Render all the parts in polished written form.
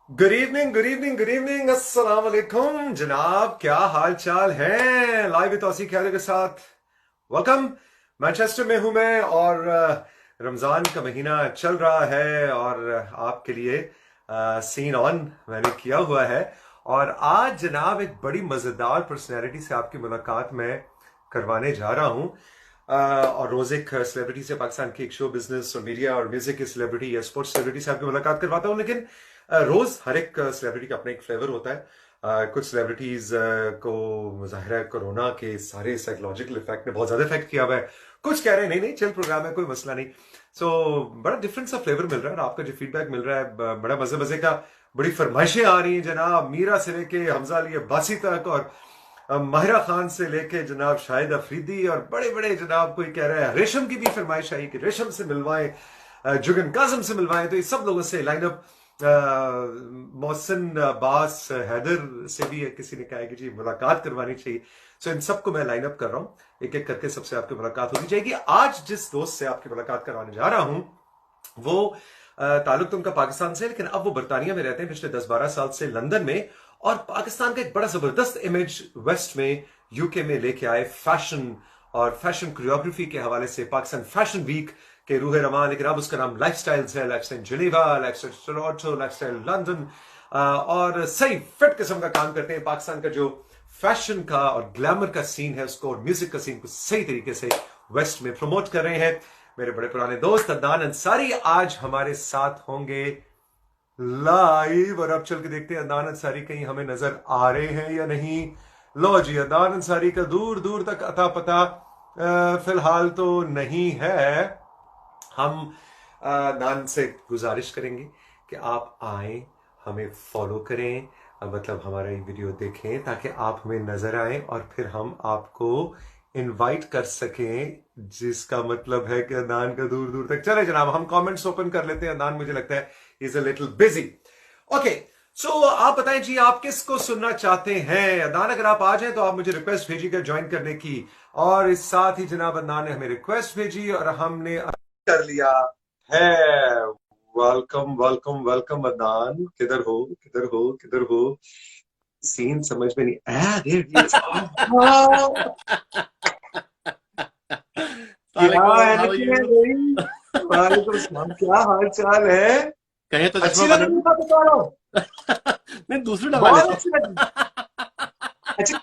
Good evening, good evening, good evening, अस्सलाम वालेकुम जनाब। क्या हाल चाल है? लाइव तौसी ख्याल के साथ वेलकम। मैनचेस्टर में हूं मैं और रमजान का महीना चल रहा है और आपके लिए सीन ऑन मैंने किया हुआ है। और आज जनाब एक बड़ी मजेदार पर्सनैलिटी से आपकी मुलाकात मैं करवाने जा रहा हूं। और रोज एक सेलिब्रिटी से, पाकिस्तान की एक शो बिजनेस और मीडिया और म्यूजिक की सेलिब्रिटी या स्पोर्ट्स सेलिब्रिटी से आपकी मुलाकात करवाता हूं। लेकिन रोज हर एक सेलिब्रिटी का अपना एक फ्लेवर होता है। कुछ सेलिब्रिटीज को मुजाहिर है कोरोना के सारे साइकोलॉजिकल इफेक्ट ने बहुत ज्यादा इफेक्ट किया हुआ है। कुछ कह रहे हैं नहीं नहीं चल प्रोग्राम है, कोई मसला नहीं। बड़ा डिफरेंट सा फ्लेवर मिल रहा है और आपका जो फीडबैक मिल रहा है बड़ा मजे मजे का। बड़ी फरमाइशें आ रही हैं जनाब, मीरा से लेके हमजा अली अब्बासी तक, और माहिरा खान से लेके जनाब शाहिद अफरीदी, और बड़े बड़े जनाब कोई कह रहा है रेशम की भी फरमाइश आई कि रेशम से मिलवाएं, जुगन काजम से मिलवाएं। तो ये सब लोगों से लाइनअप, मोहसिन अब्बास हैदर से भी किसी ने कहा है कि जी मुलाकात करवानी चाहिए। इन सबको मैं लाइनअप कर रहा हूं, एक एक करके सबसे आपकी मुलाकात होनी जाएगी। आज जिस दोस्त से आपकी मुलाकात करवाने जा रहा हूं वो ताल्लुक तो उनका पाकिस्तान से, लेकिन अब वो बरतानिया में रहते हैं पिछले 10-12 साल से लंदन में। और पाकिस्तान का एक बड़ा जबरदस्त इमेज वेस्ट में, यूके में लेके आए फैशन और फैशन कोरियोग्राफी के हवाले से। पाकिस्तान फैशन वीक के रूह रवां, लेकिन अब उसका नाम लाइफस्टाइल्स है। Lifestyle Geneva, lifestyle Toronto, lifestyle London. और सही फिट किस्म का काम करते हैं। पाकिस्तान का जो फैशन का और ग्लैमर का सीन है उसको, और म्यूजिक का सीन को सही तरीके से वेस्ट में प्रमोट कर रहे हैं। मेरे बड़े पुराने दोस्त अदनान अंसारी आज हमारे साथ होंगे लाइव। और अब चल के देखते हैं अदनान अंसारी कहीं हमें नजर आ रहे हैं या नहीं। लो जी, अदनान अंसारी का दूर दूर तक अता पता फिलहाल तो नहीं है। हम अदनान से गुजारिश करेंगे कि आप आए, हमें फॉलो करें, मतलब हमारा ये वीडियो देखें ताकि आप हमें नजर आए और फिर हम आपको इनवाइट कर सकें, जिसका मतलब है कि अदनान का दूर दूर तक। चले जनाब, हम कमेंट्स ओपन कर लेते हैं। अदनान मुझे लगता है is a little busy. Okay, आप बताएं जी, आप किसको सुनना चाहते हैं? अदनान अगर आप आ जाएं तो आप मुझे रिक्वेस्ट भेजिएगा ज्वाइन करने की। और इस साथ ही जनाब अदनान ने हमें रिक्वेस्ट भेजी और हमने कर लिया है। Welcome welcome welcome Adnan. किधर हो, किधर हो, किधर हो? सीन समझ में नहीं आया। There he is. क्या Assalamualaikum, how are एनर्जी है you? मेरी। वालेकुम सलाम, क्या हाल चाल है? कहे तो चश्मा अच्छी लग पहने रही थे। है, बता रहा हूँ। नहीं, दूसरी लगा बहुत लेते अच्छी लगी। अच्छा,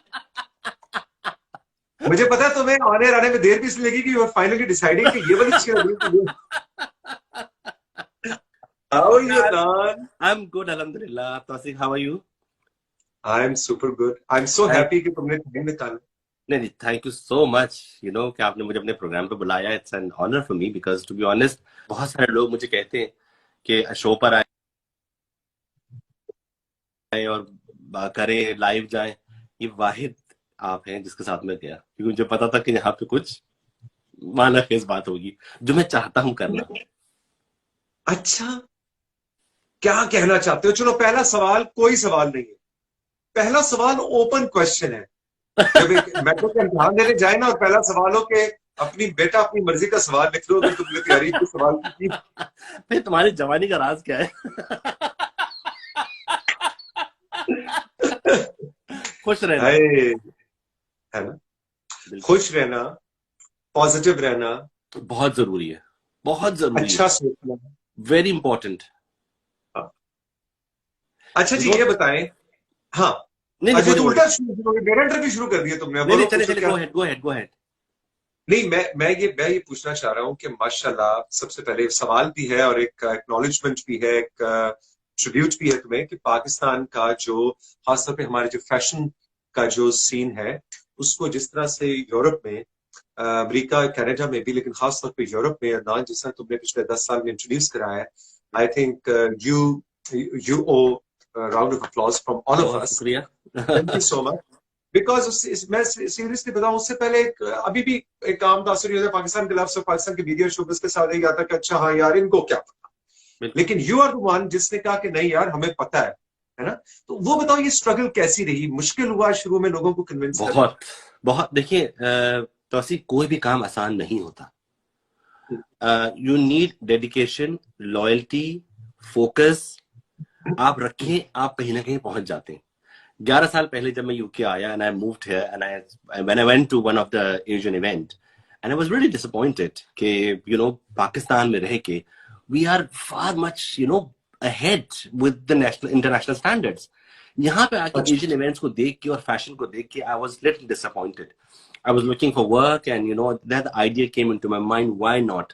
मुझे पता है तुम्हें आने आने में देर भी इसलिए लगी कि फाइनली डिसाइडिंग कि ये वाली अच्छी लग रही है। हाउ आर यू हैं। Adnan? I'm good, alhamdulillah. Tawfiq, how are you? I am super good. I am so Thank happy कि तुमने टाइम निकाला। नहीं नहीं, थैंक यू सो मच। कि आपने मुझे अपने प्रोग्राम पे बुलाया। It's an honour for me because to be honest, बहुत सारे लोग मुझे कहते हैं कि शो पर आए और करें, लाइव जाएं। ये वाहिद आप हैं जिसके साथ मैं गया, क्योंकि मुझे पता था कि यहाँ पे कुछ माना खेज बात होगी जो मैं चाहता हूँ करना। अच्छा, क्या कहना चाहते हो? चलो, पहला सवाल कोई सवाल नहीं है। पहला सवाल ओपन क्वेश्चन है। जब एक मैटर का इम्तिहान देने जाए ना और पहला सवाल हो कि अपनी बेटा अपनी मर्जी का सवाल लिख लो, अगर तुमने तैयारी की सवाल की। भाई, तुम्हारी जवानी का राज क्या है? खुश रहना। हाय, है ना? बिल्कुल। खुश रहना, पॉजिटिव रहना, बहुत जरूरी है, बहुत जरूरी है। अच्छा सोचना। Very important. हाँ। अच्छा यू जी, नो। ये बताएं। हाँ। नहीं नहीं, अच्छा, बोलिए तो बोलिए। उल्टा शुरू, मेरा इंटरव्यू शुरू कर दिया तुमने। नहीं नहीं, बोलो, चले पूछो चले, क्या। Go ahead go ahead go ahead. नहीं, मैं ये पूछना चाह रहा हूँ कि माशाल्लाह, सबसे पहले एक सवाल भी है और एक एक्नॉलेजमेंट भी है, एक ट्रिब्यूट भी है तुम्हें कि पाकिस्तान का जो, खासतौर पे हमारे जो फैशन का जो सीन है उसको जिस तरह से यूरोप में, अमेरिका कनाडा में भी, लेकिन खासतौर पे यूरोप में, ना जिस तरह तुमने पिछले 10 साल में इंट्रोड्यूस कराया है। I think you you a round of applause from all of बहुत अस। शुक्रिया। Thank you so much. Because मैं सीरियसली बताऊं, उससे पहले अभी भी एक आम तासुर ये होता है पाकिस्तान के लफ्ज और पाकिस्तान के मीडिया शोबस के साथ, यही आता है कि अच्छा हाँ यार इनको क्या पता। बिल्कुल। लेकिन यू आर द वन जिसने कहा कि नहीं यार हमें पता है ना? तो वो बताओ, ये स्ट्रगल कैसी रही? मुश्किल हुआ शुरू में लोगों को कन्विंस करना? बहुत बहुत, देखिए, तो ऐसी कोई भी काम आसान नहीं होता। You need dedication, loyalty, focus, आप रखें, आप कहीं ना कहीं पहुंच जाते हैं। 11 साल पहले जब मैं यूके आया and I moved here and I when I went to one of the Asian event and I was really disappointed कि पाकिस्तान में रह के we are far much ahead with the national international standards. यहाँ पे आके अच्छा। Asian events को देख के और फैशन को देख के I was little disappointed. I was looking for work and that idea came into my mind, why not?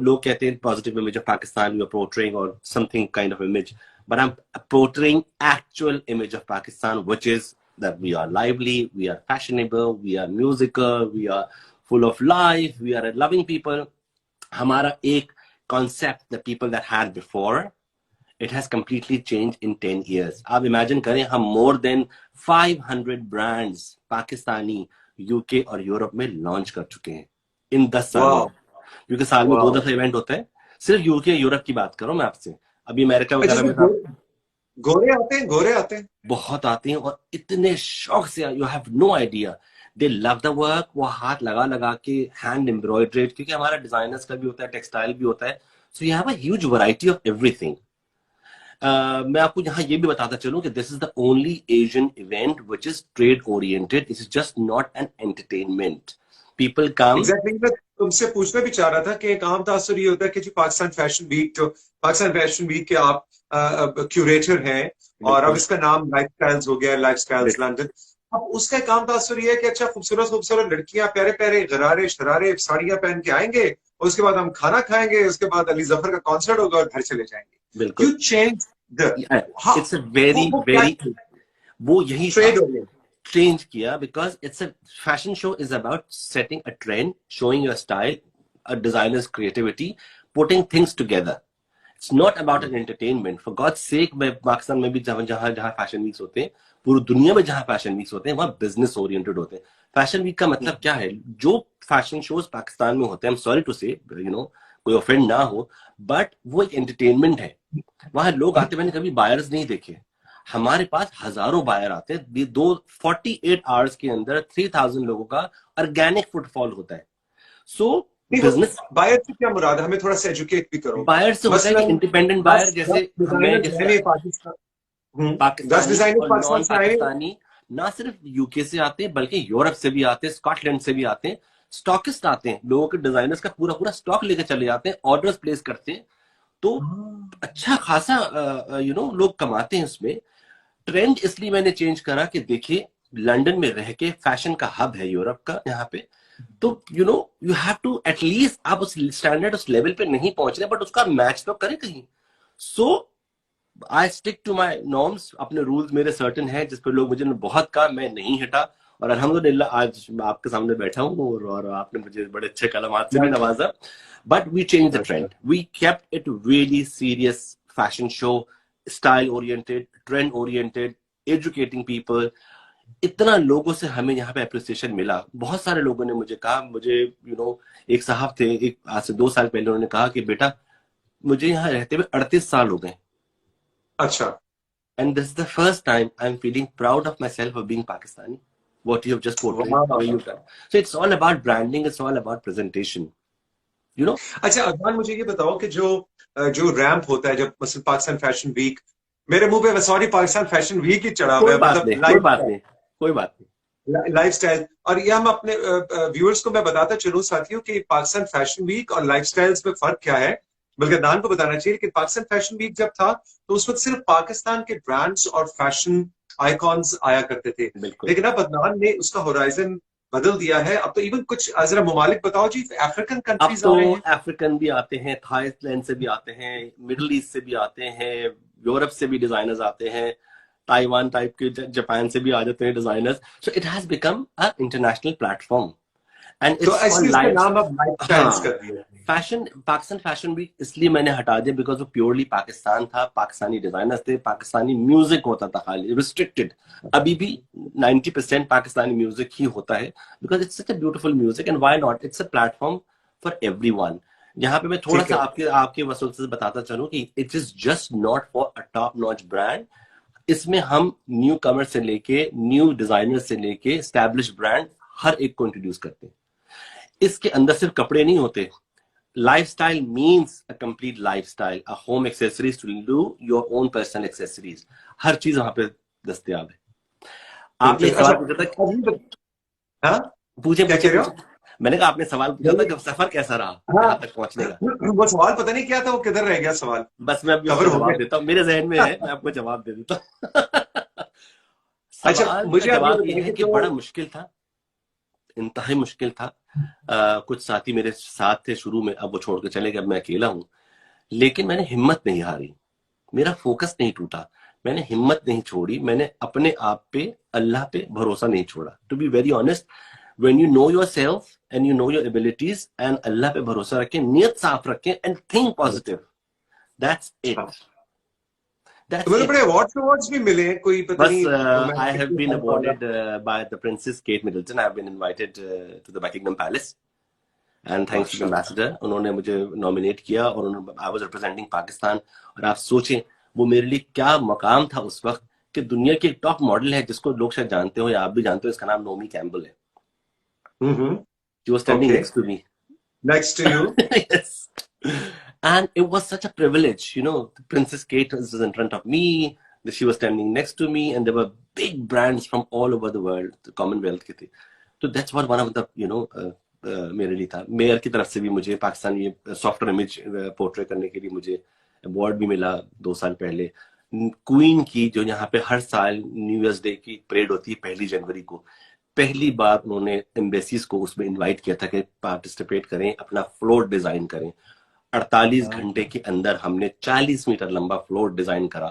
लोग कहते हैं positive image of Pakistan you're portraying or something kind of image, but I'm portraying actual image of Pakistan, which is that we are lively, we are fashionable, we are musical, we are full of life, we are loving people. हमारा एक concept the people that had before, it has completely changed in 10 years. आप imagine करें, हम more than 500 brands Pakistani UK और Europe में launch कर चुके हैं इन 10 सालों में, क्योंकि साल में 2 दफा इवेंट होता है। सिर्फ यूके यूरोप की बात करो मैं आपसे, अभी अमेरिका वगैरह में गोरे आते हैं बहुत आते हैं और इतने शौक से, you have no idea, they love the work. वो हाथ लगा लगा के हैंड एम्ब्रॉयडर्ड, क्योंकि हमारा डिजाइनर्स का भी होता है, टेक्सटाइल भी होता है, so you have a huge variety of everything. मैं आपको यहाँ ये भी बताता चलूं कि this is the only Asian event which is trade oriented, is just not an entertainment. People come. Exactly, मैं तुमसे पूछना भी चाह रहा था कि एक आम तासुर ये होता है कि जी पाकिस्तान फैशन वीक, जो पाकिस्तान फैशन वीक के आप क्यूरेटर हैं और अब इसका नाम लाइफस्टाइल्स हो गया, लाइफस्टाइल्स लंदन। अब उसका एक आम तासुर ये है कि अच्छा खूबसूरत खूबसूरत लड़कियां प्यारे प्यारे गरारे शरारे साड़ियां पहन के आएंगे, और उसके बाद हम खाना खाएंगे, उसके बाद अली जफर का कॉन्सर्ट होगा और घर चले जाएंगे। बिल्कुल। You change the, it's a very very, वो यही ट्रेड हो गया, change किया, because it's a fashion show is about setting a trend, showing your style, a designer's creativity, putting things together. It's not about an entertainment. For God's sake, मैं पाकिस्तान में भी जहां जहां फैशन वीक्स होते हैं, पूरी दुनिया में जहां फैशन वीक्स होते हैं, वहां बिजनेस ओरिएंटेड होते हैं। फैशन वीक का मतलब क्या है? जो फैशन शोज पाकिस्तान में होते हैं, सॉरी टू से, कोई ऑफेंड ना हो, बट वो एक एंटरटेनमेंट है। वहां लोग आते, मैंने कभी बायर्स नहीं देखे, हमारे पास हजारों बायर आते हैं। 48 आवर्स के अंदर 3000 लोगों का ऑर्गेनिक फुटफॉल होता है। सो बिजनेस बायर से क्या मुराद है? हमें थोड़ा सा एजुकेट भी करो। बायर से होता है कि इंडिपेंडेंट बायर, जैसे पाकिस्तानी और नॉन पाकिस्तानी, ना सिर्फ यूके से आते हैं बल्कि यूरोप से भी आते हैं, स्कॉटलैंड से भी आते हैं। स्टॉकिस्ट आते हैं, लोगों के डिजाइनर्स का पूरा पूरा स्टॉक लेकर चले जाते हैं, ऑर्डर्स प्लेस करते हैं, तो अच्छा खासा लोग कमाते हैं इसमें। ट्रेंड इसलिए मैंने चेंज करा कि देखिए, लंदन में रह के फैशन का हब है यूरोप का यहाँ पे, तो यू हैव टू एटलीस्ट, आप उस स्टैंडर्ड उस लेवल पे नहीं पहुंच रहे, बट उसका मैच तो करें कहीं। So I stick to my norms, अपने रूल्स मेरे सर्टन है, जिस पर लोग मुझे बहुत कहा, मैं नहीं हटा, और अल्हम्दुलिल्लाह आज आपके सामने बैठा हूँ और आपने मुझे बड़े अच्छे कलमात से भी नवाजा। But we change the trend, we kept it really serious fashion show, style oriented, trend oriented, educating people. इतना लोगों से हमें यहाँ पे अप्रिसिएशन मिला। बहुत सारे लोगों ने मुझे कहा, मुझे एक साहब थे, एक आज से 2 साल पहले, उन्होंने कहा कि बेटा मुझे यहाँ रहते हुए 38 साल हो गए। अच्छा। And this is the first time I'm feeling proud of myself of being Pakistani. What you have just portrayed, the way you've done. So it's all about branding. It's all about presentation. अच्छा अदनान, मुझे ये बताओ कि जो ramp होता है जब मसलन पाकिस्तान फैशन वीक, मेरे मुंह पे सॉरी पाकिस्तान फैशन वीक ही चढ़ा हुआ है, मतलब कोई बात नहीं, लाइफस्टाइल। और ये हम अपने व्यूअर्स को मैं बताता चलूं साथियों कि पाकिस्तान फैशन वीक और लाइफस्टाइल्स में फर्क क्या है, बल्कि अदनान को बताना चाहिए कि पाकिस्तान फैशन वीक जब था तो उस वक्त सिर्फ पाकिस्तान के ब्रांड्स और फैशन आइकॉन्स आया करते थे, लेकिन अब अदनान ने उसका होराइजन बदल दिया है। अब तो इवन कुछ जरा ममालिक बताओ जी, अफ्रीकन कंट्रीज आ रहे हैं। अफ्रीकन भी आते हैं, थाईलैंड से भी आते हैं, मिडिल ईस्ट से भी आते हैं, यूरोप से भी डिजाइनर्स आते हैं, ताइवान टाइप के, जापान से भी आ जाते हैं designers. So it has become a international platform and fashion. Pakistan fashion week इसलिए मैंने हटा दिया बिकॉज वो प्योरली पाकिस्तान था, पाकिस्तानी डिजाइनर्स थे, पाकिस्तानी म्यूजिक होता था, खाली रिस्ट्रिक्टेड। अभी भी 90% पाकिस्तानी म्यूजिक ही होता है because it's such a beautiful music and why not, it's a platform for everyone. यहाँ पे मैं थोड़ा सा आपके वसूल से बताता चलूं कि it is just not for a top notch brand. इसमें हम न्यू कमर से लेके, न्यू डिजाइनर से लेके एस्टैब्लिश ब्रांड हर एक को इंट्रोड्यूस करते हैं। इसके अंदर सिर्फ कपड़े नहीं होते, Lifestyle means a complete lifestyle, a home accessories to do your own personal accessories. हर चीज वहां पे दस्तयाब है। आपने अच्छा, सवाल पूछा था, हाँ पूछे क्या पूछे कह रहे पूछे। हो? मैंने कहा आपने सवाल पूछा था कि सफर कैसा रहा हाँ, यहाँ तक पहुंचने का। वो सवाल पता नहीं क्या था, वो किधर रह गया सवाल, बस मैं अभी कवर उसका हो जवाब देता गया। हूँ, मेरे जहन में है, मैं आपको जवाब दे देता हूँ। अच्छा, सवाल का मुझे आप ये जवाब ये बताएं है कि कि जो बड़ा मुश्किल था, इंतहाई मुश्किल था। कुछ साथी मेरे साथ थे शुरू में, अब वो छोड़ के चले गए, अब मैं अकेला हूँ। लेकिन मैंने हिम्मत नहीं हारी, मेरा फोकस नहीं टूटा, मैंने हिम्मत नहीं छोड़ी, मैंने अपने आप पे, अल्लाह पे भरोसा नहीं छोड़ा। To be very honest, when you know your self and you know your abilities and Allah पे भरोसा रखें, नियत साफ रखें and think positive, that's it, तो दैट्स मतलब इट। बड़े अवार्ड्स भी मिले हैं, कोई पता बस नहीं आई हैव रोमांटिक बीन वाला। Awarded by the princess Kate Middleton, I have been invited to the Buckingham Palace and thanks to the माशाल्लाह। एम्बेसडर, उन्होंने मुझे नॉमिनेट किया और आई वाज रिप्रेजेंटिंग पाकिस्तान। और आप सोचें वो मेरे लिए क्या मकाम था उस वक्त, कि दुनिया की एक टॉप मॉडल है जिसको लोग शायद जानते हो या आप भी जानते हो, इसका नाम नोमी कैम्पबेल है। Hmm. She was standing okay, next to me. Next to you. Yes. And it was such a privilege, you know. Princess Kate was in front of me, she was standing next to me, and there were big brands from all over the world, the Commonwealth की थी। तो that's what one of the, you know, मेरे लिए था। Mayor की तरफ से भी मुझे पाकिस्तान ये सॉफ्टवेयर इमेज पोर्ट्रे करने के लिए मुझे अवार्ड भी मिला 2 साल पहले। क्वीन की जो यहाँ पे हर साल न्यू ईयर्स डे की परेड होती है 1 जनवरी को, पहली बार उन्होंने एम्बेसीज को उसमें इनवाइट किया था कि पार्टिसिपेट करें, अपना फ्लोट डिजाइन करें। 48 घंटे के अंदर हमने 40 मीटर लंबा फ्लोट डिजाइन करा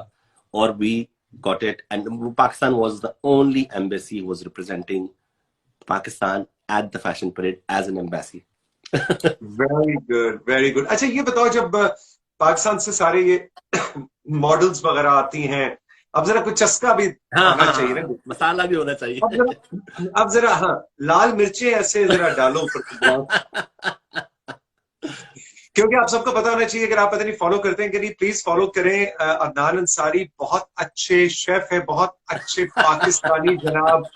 और we got it, and Pakistan was the only embassy was representing Pakistan at the fashion parade as an embassy. Very good, very good. अच्छा ये बताओ, जब पाकिस्तान से सारे ये मॉडल्स वगैरह आती हैं, अब जरा कुछ चस्का भी हाँ आना हाँ चाहिए ना। हाँ, मसाला भी होना अब चाहिए। जरा, अब जरा, हाँ, लाल मिर्चें ऐसे जरा डालो ऊपर से। क्योंकि आप सबको पता होना चाहिए, अगर आप पता नहीं फॉलो करते हैं कि नहीं, प्लीज फॉलो करें। अदनान अंसारी बहुत अच्छे शेफ है, बहुत अच्छे पाकिस्तानी जनाब।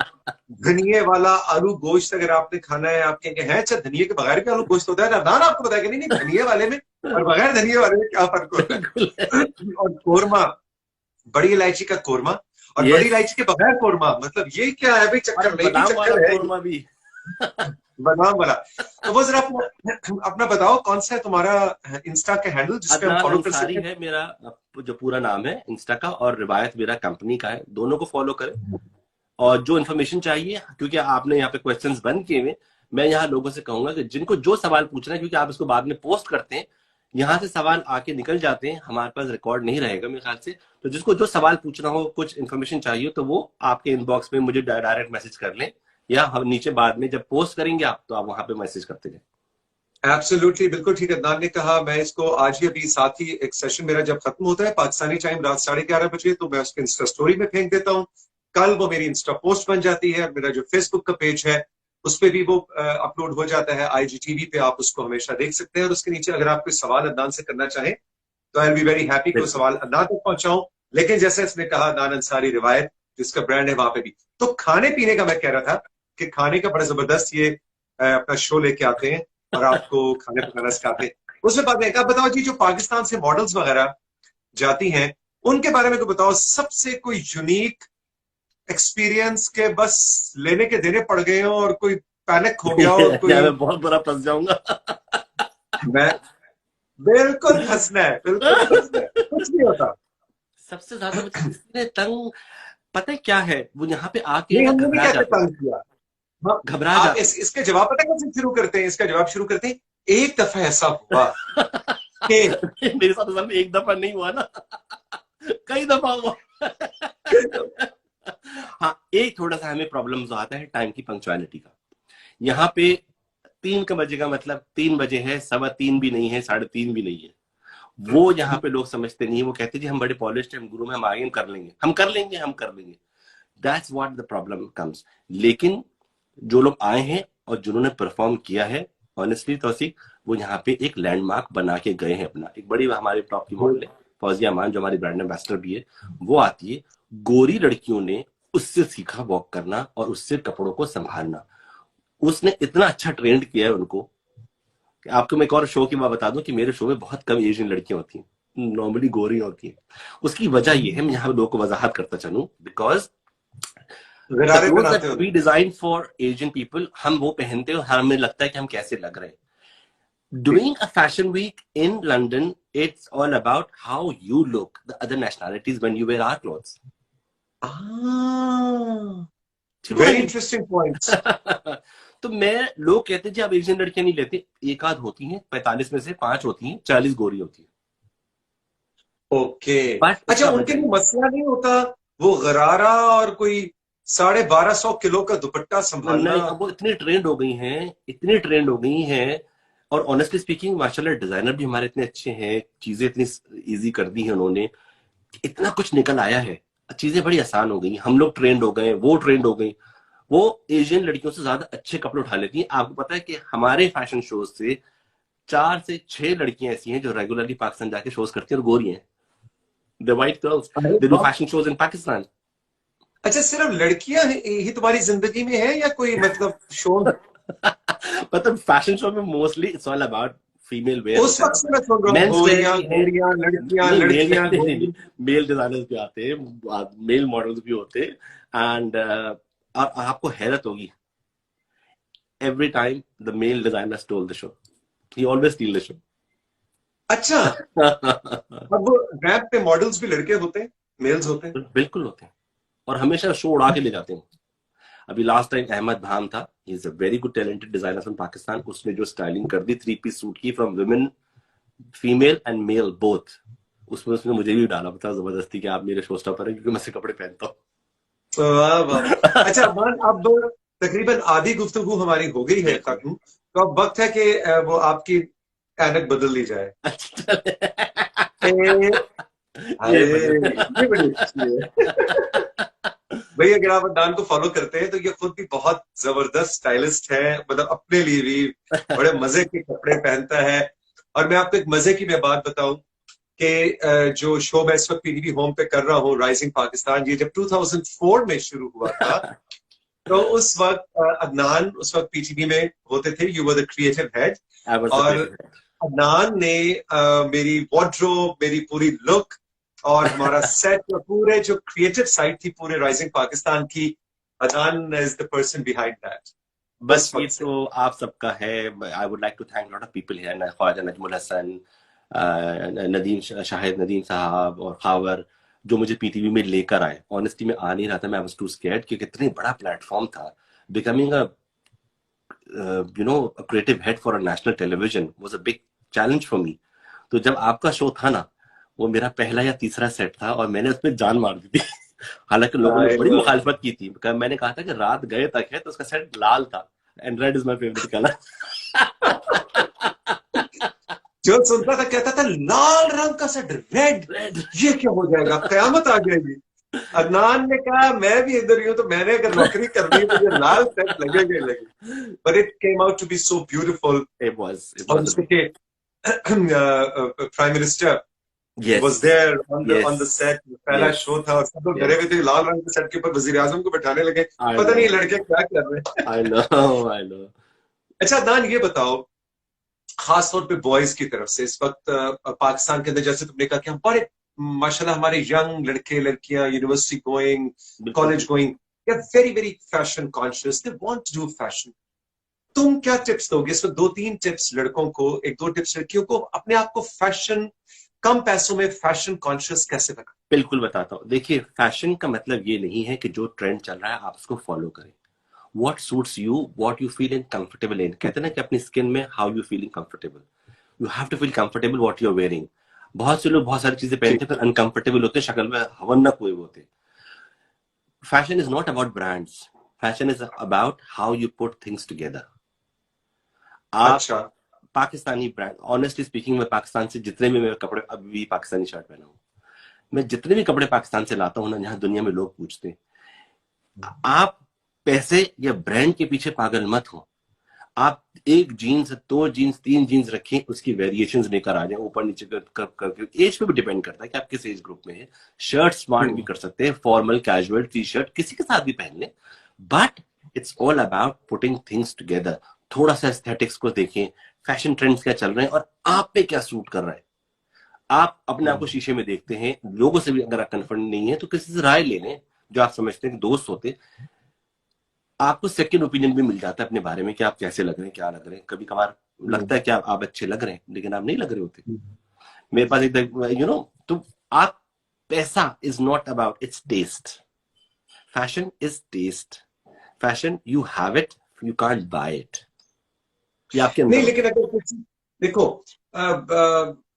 धनिये वाला आलू गोश्त अगर आपने खाना है, आप कहेंगे हैं अच्छा धनिये के बगैर भी आलू गोश्त होता है। अदनान आपको बताया कि नहीं नहीं, धनिये वाले में और बगैर धनिये वाले में क्या फर्क होता है। और कोरमा, बड़ी इलायची का कोरमा और बड़ी यस, इलायची के बगैर कोरमा, मतलब ये क्या है भाई, और चक्कर, एक ही बादाम वाला चक्कर है कोरमा भी। बादाम वाला। तो वो जरा अपना बताओ, कौन सा है तुम्हारा इंस्टा का हैंडल जिसपे हम अदनान फॉलो कर अंसारी सकते है मेरा जो पूरा नाम है इंस्टा का, और रिवायत मेरा कंपनी का है, दोनों को फॉलो करें। और जो इन्फॉर्मेशन चाहिए, क्योंकि आपने यहाँ पे क्वेश्चंस बंद किए हुए, मैं यहाँ लोगों से कहूंगा कि जिनको जो सवाल पूछना है, क्योंकि आप इसको बाद में पोस्ट करते हैं, यहाँ से सवाल आके निकल जाते हैं, हमारे पास रिकॉर्ड नहीं रहेगा मेरे ख्याल से। तो जिसको जो सवाल पूछना हो, कुछ इन्फॉर्मेशन चाहिए, तो वो आपके इनबॉक्स में मुझे डायरेक्ट मैसेज कर लें, या हम नीचे बाद में जब पोस्ट करेंगे आप, तो आप वहां पे मैसेज करते जाए। एब्सोल्युटली, बिल्कुल ठीक। अदनान ने कहा, मैं इसको आज ही अभी साथ ही एक सेशन मेरा जब खत्म होता है पाकिस्तानी टाइम रात 11:30 बजे, तो मैं उसके इंस्टा स्टोरी में फेंक देता हूँ। कल वो मेरी इंस्टा पोस्ट बन जाती है, मेरा जो फेसबुक का पेज है उस पर भी वो अपलोड हो जाता है, IGTV पे आप उसको हमेशा देख सकते हैं। और उसके नीचे अगर आप कोई सवाल अदनान से करना चाहें तो I will be very happy कि वो सवाल अदनान तक पहुंचाऊं। लेकिन जैसे इसने कहा, अदनान अंसारी रिवायत जिसका ब्रांड है वहां पे भी, तो खाने पीने का मैं कह रहा था कि खाने का बड़ा जबरदस्त ये अपना शो लेके आते हैं और आपको खाने पकाना सिखाते हैं। उसमें बात है, आप बताओ जी, जो पाकिस्तान से मॉडल्स वगैरह जाती हैं उनके बारे में को बताओ, सबसे कोई यूनिक एक्सपीरियंस के बस लेने के देने पड़ गए हो और कोई पैनिक हो गया हो और कोई। मैं बहुत बुरा फंस जाऊंगा। मैं बिल्कुल फंसना है, बिल्कुल फंसना है, कुछ नहीं होता। सबसे ज्यादा मुझे किसने तंग, पता है क्या है, वो यहाँ पे आके नहीं, ना हमने नहीं घबरा कहते जाते हैं, तंग किया। हाँ, घबरा आप जाते हैं। इसके जवाब पता है कैसे शुरू करते हैं? इसका जवाब शुरू करते हैं, एक दफा ऐसा हुआ कि मेरे साथ असल में एक दफा नहीं हुआ ना, कई दफा हुआ। हाँ, एक थोड़ा सा हमें प्रॉब्लम आता है टाइम की, पंक्चुअलिटी का। यहाँ पे 3 बजे का मतलब 3 बजे है, 3:15 भी नहीं है, 3:30 भी नहीं है। वो यहाँ पे लोग समझते नहीं है, वो कहते जी हम बड़े पॉलिश्ड हैं, हम गुरु में, हम आगे हम कर लेंगे, हम कर लेंगे, हम कर लेंगे। That's what the problem comes. लेकिन जो लोग आए हैं और जिन्होंने परफॉर्म किया है, ऑनेस्टली तौसीक, वो यहाँ पे एक लैंडमार्क बना के गए हैं अपना। एक बड़ी हमारे टॉप की मॉडल है फौजिया मान, जो हमारी ब्रांड एम्बेसडर भी है, वो आती है, गोरी लड़कियों ने उससे सीखा वॉक करना और उससे कपड़ों को संभालना। उसने इतना अच्छा ट्रेंड किया है उनको, आपको मैं एक और शो की बात बता दूं कि मेरे शो में बहुत कम एशियन लड़कियां होती हैं, नॉर्मली गोरी होती हैं। उसकी वजह ये है, मैं यहाँ पे लोगों को वजाहत करता चलूं, बिकॉज द गरारे क्लोथ दैट पहनाते हो वी तुम? डिजाइन फॉर एशियन पीपल, हम वो पहनते हैं और हमें लगता है कि हम कैसे लग रहे हैं। ठीक। Doing a fashion week in London, it's all about how you look, the other nationalities when you wear our clothes. ठीक है वेरी नहीं? Interesting points. तो मैं, लोग कहते हैं जी आप एशियन लड़कियां नहीं लेते, एक आध होती हैं, 45 में से 5 होती हैं, 40 गोरी होती है। ओके। बट अच्छा, उसका उनके वजह लिए ये, मसला नहीं होता वो गरारा और कोई 1250 किलो का दुपट्टा संभालना? नहीं, अब वो इतनी ट्रेंड हो गई हैं, इतनी ट्रेंड हो गई हैं। और ऑनेस्टली स्पीकिंग, माशाल्लाह डिजाइनर भी हमारे इतने अच्छे हैं, चीजें इतनी इजी कर दी हैं उन्होंने, इतना कुछ निकल आया है, चीजें बड़ी आसान हो गई, हम लोग ट्रेंड हो गए, वो ट्रेंड हो गई। वो एशियन लड़कियों से ज्यादा अच्छे कपड़े उठा लेती हैं। आपको पता है कि हमारे फैशन शोज से 4 से 6 लड़कियां ऐसी हैं जो रेगुलरली पाकिस्तान जाके शोज करती हैं और गोरी हैं। द वाइट गर्ल्स, अरे दे डू वाह। Fashion shows in Pakistan. अच्छा, सिर्फ लड़कियां ही तुम्हारी जिंदगी में है या कोई मतलब शो? मतलब फैशन शो में mostly it's all about female where उस होता वक्त से मैं सुन है, रहा हूँ, मेंस वेयर गोरियां भी है। गोरियां, लड़कियां नहीं मेल लड़कियां नहीं, नहीं, नहीं, गोरी। मेल डिजाइनर्स भी आते हैं, मेल मॉडल्स भी होते हैं। एंड आपको हैरत होगी, every time the male designer stole the show, he always steal the show. अच्छा, अब रैप पे मॉडल्स भी लड़के होते हैं, मेल्स होते हैं? बिल्कुल होते हैं, और हमेशा शो उड़ा के ले जाते हैं। अभी लास्ट टाइम अहमद भाम था, he is a very good talented designer from Pakistan, उसने जो स्टाइलिंग कर दी 3 पीस सूट की from women, female and male both, उसमें उसने मुझे भी डाला, पता जबरदस्ती कि आप मेरे शो स्टॉपर हैं क्योंकि मैं से कपड़े पहनता हूँ। वाह वाह। अच्छा अमान, अब तकरीबन आधी गुफ्तगू हमारी हो गई है बिल्कुल। खत्म, तो अब वक्त है कि वो आपकी ऐनक बदल ली जाए। अच्छा ए, हाय, ये बदल। ये बड़ी अच्छी है। भाई, अगर आप अदनान को फॉलो करते हैं तो ये खुद भी बहुत जबरदस्त स्टाइलिस्ट है, मतलब अपने लिए भी बड़े मजे के कपड़े पहनता है। और मैं आपको एक मजे की मैं बात बताऊं कि जो शो मैं इस वक्त पीटीवी होम पे कर रहा हूँ, राइजिंग पाकिस्तान, ये जब 2004 में शुरू हुआ था, तो उस वक्त अदनान उस वक्त पीटीवी में होते थे, you were the creative head. I was the और क्रिएटिव। अदनान ने मेरी वार्डरोब, मेरी पूरी लुक और हमारा सेट और पूरे जो क्रिएटिव साइड थी पूरे राइजिंग पाकिस्तान की, Adnan is the person behind that बस उस ये वक्त से। तो आप सबका है। I would like to thank lot of people here, Khawaja Najmul Hasan, Nadeem Shahid Nadeem sahab और खावर, जो मुझे पीटीवी में लेकर आए। ऑनेस्टली मैं आ नहीं रहा था, मैं वाज टू स्कैर्ड कि कितने बड़ा प्लेटफॉर्म था। Becoming a creative head for a national television was a big challenge for me. तो जब आपका शो था ना, वो मेरा पहला या तीसरा सेट था और मैंने उसमें जान मार दी थी। हालांकि लोगों ने I बड़ी know. मुखालफत की थी, मैंने कहा था कि रात गए तक है, तो उसका सेट लाल था, and red is my favourite colour. जो सुनता था कहता था लाल रंग का सेट, रेड, रेड। ये क्या हो जाएगा, कयामत आ जाएगी। अदनान ने कहा मैं भी इधर ही हूं, तो मैंने अगर नौकरी करनी है तो ये लाल सेट लगेगा ही लगेगा। But it came out to be so beautiful. It और वाज अ उसके big, prime minister yes, was there on yes, the set, पहला यस, शो था और सब लोग डरे यस। हुए थे, लाल रंग के सेट के ऊपर वजीर आजम को बैठाने लगे, आई पता नो, नहीं ये लड़के क्या कर रहे हैं। I know, I know. अच्छा अदनान, ये बताओ, खास तौर पे बॉयज की तरफ से इस वक्त पाकिस्तान के अंदर, जैसे तुमने कहा कि हम बड़े माशाल्लाह हमारे यंग लड़के लड़कियां यूनिवर्सिटी गोइंग, बिल्कुल college going, they are very very fashion conscious, they want to do fashion. तुम क्या टिप्स दोगे इसमें? 2-3 टिप्स लड़कों को, 1-2 टिप्स लड़कियों को, अपने आप को फैशन, कम पैसों में फैशन कॉन्शियस कैसे बना? बिल्कुल बताता हूँ। देखिए, फैशन का मतलब ये नहीं है कि जो ट्रेंड चल रहा है आप उसको फॉलो करें। What suits you, what you feel in comfortable in, कहते हैं ना कि अपनी स्किन में how you feeling comfortable, you have to feel comfortable what you are wearing. बहुत से लोग बहुत सारी चीजें जी। पहनते हैं फिर अनकंफर्टेबल होते हैं, शक्ल में हवन ना कोई होते। Fashion is not about brands, fashion is about how you put things together. आप अच्छा। पाकिस्तानी ब्रांड, ऑनेस्टली स्पीकिंग, मैं पाकिस्तान से जितने भी मेरे कपड़े, अभी भी पाकिस्तानी शर्ट पहना हूँ, मैं जितने भी कपड़े पाकिस्तान से लाता हूँ ना, यहाँ दुनिया में लोग पूछते हैं, आप पैसे या ब्रांड के पीछे पागल मत हो। आप एक जीन्स, 2 जीन्स, 3 जीन्स रखें, उसकी वेरिएशंस लेकर आ जाए, ऊपर नीचे करके। एज पे भी डिपेंड करता है कि आप किस एज ग्रुप में है। शर्ट स्मार्ट भी कर सकते हैं, फॉर्मल कैजुअल टी शर्ट किसी के साथ भी पहन लें, but it's all about putting things together. थोड़ा सा एस्थेटिक्स को देखें, फैशन ट्रेंड्स क्या चल रहे हैं और आप पे क्या सूट कर रहा है। आप अपने आप को शीशे में देखते हैं, लोगों से भी अगर आप कन्फर्म नहीं है तो किसी से राय ले लें, जो आप समझते हैं कि दोस्त होते, आपको सेकंड ओपिनियन भी मिल जाता है अपने बारे में कि आप कैसे लग रहे हैं, क्या लग रहे हैं। कभी कभार लगता है कि आप अच्छे लग रहे हैं, लेकिन आप नहीं लग रहे होते। मेरे पास एक तो आप, पैसा is not about, it's taste. Fashion is taste. Fashion you have it, you can't buy it. ये आपके अंदर नहीं, लेकिन अगर देखो,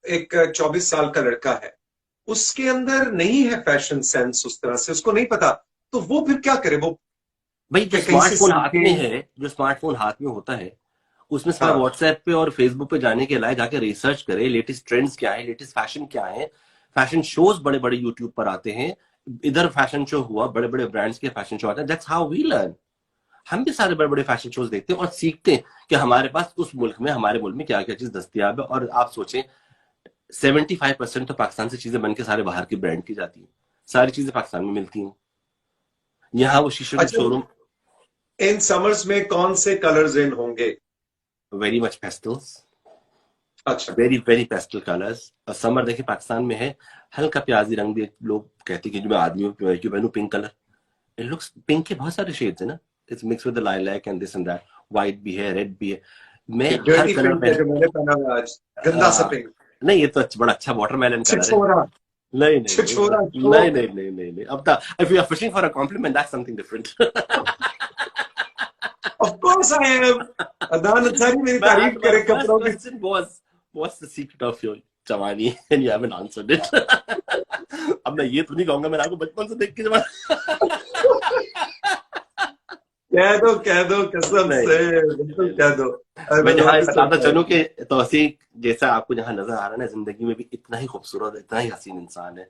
एक 24 साल का लड़का है, उसके अंदर नहीं है फैशन सेंस उस तरह से, उसको नहीं पता, तो वो फिर क्या करे? वो भाई जो कहीं से स्मार्टफोन हाथ सीखे? में है, जो स्मार्टफोन हाथ में होता है, उसमें सारा हाँ, व्हाट्सएप पे और फेसबुक पे जाने के अलावा जाके रिसर्च करे, लेटेस्ट ट्रेंड्स क्या है, लेटेस्ट फैशन क्या है। फैशन शोज बड़े बड़े यूट्यूब पर आते हैं, इधर फैशन शो हुआ, बड़े बड़े ब्रांड्स के फैशन शो आते हैं। That's how we learn. हम भी सारे बड़े बड़े फैशन शोज देखते हैं और सीखते हैं कि हमारे पास उस मुल्क में, हमारे मुल्क में क्या क्या चीज दस्तियाब है। और आप सोचें 75% तो पाकिस्तान से चीजें बनके सारे बाहर की ब्रांड की जाती हैं, सारी चीजें पाकिस्तान में मिलती हैं। यहाँ वो शीशे के अच्छा, शोरूम, इन समर्स में कौन से कलर्स इन होंगे? वेरी मच पेस्टल्स, अच्छा। Very very pastel colours. और समर देखिए पाकिस्तान में है, हल्का प्याजी रंग भी। लोग कहते हैं कि जो मैं आदमी हूँ क्यों पहनूं pink colour. It looks, pink के बहुत सारे शेड्स है ना, it's mix with the lilac and this and that. White भी है, रेड भी है। मैं हर डर्टी कलर पिंक है पहन, जो मैंने पहना हुआ आज, गंदा सा पिंक। नहीं ये तो बड़ा अच्छा वाटरमेलन कलर है। छिछोरा, नहीं नहीं नहीं छिछोरा नहीं चौक। नहीं नहीं नहीं नहीं, अब तक if you are fishing for a compliment that's something different. Of course I am. Adnan Ansari मेरी मैं तारीफ my करे first कपड़ों की। question was, what's the secret of your जवानी, and you haven't answered it. अब मैं ये तो नहीं कहूंगा मैंने आपको बचपन से देख के जवानी। कह दो कसम नहीं से, बिल्कुल कह दो। मैं मैं जहाँ नोटिस बताता करता हूँ। चलूं कि तौसीक जैसा आपको जहाँ नजर आ रहा है ना, जिंदगी में भी इतना ही खूबसूरत, इतना ही हसीन इंसान है।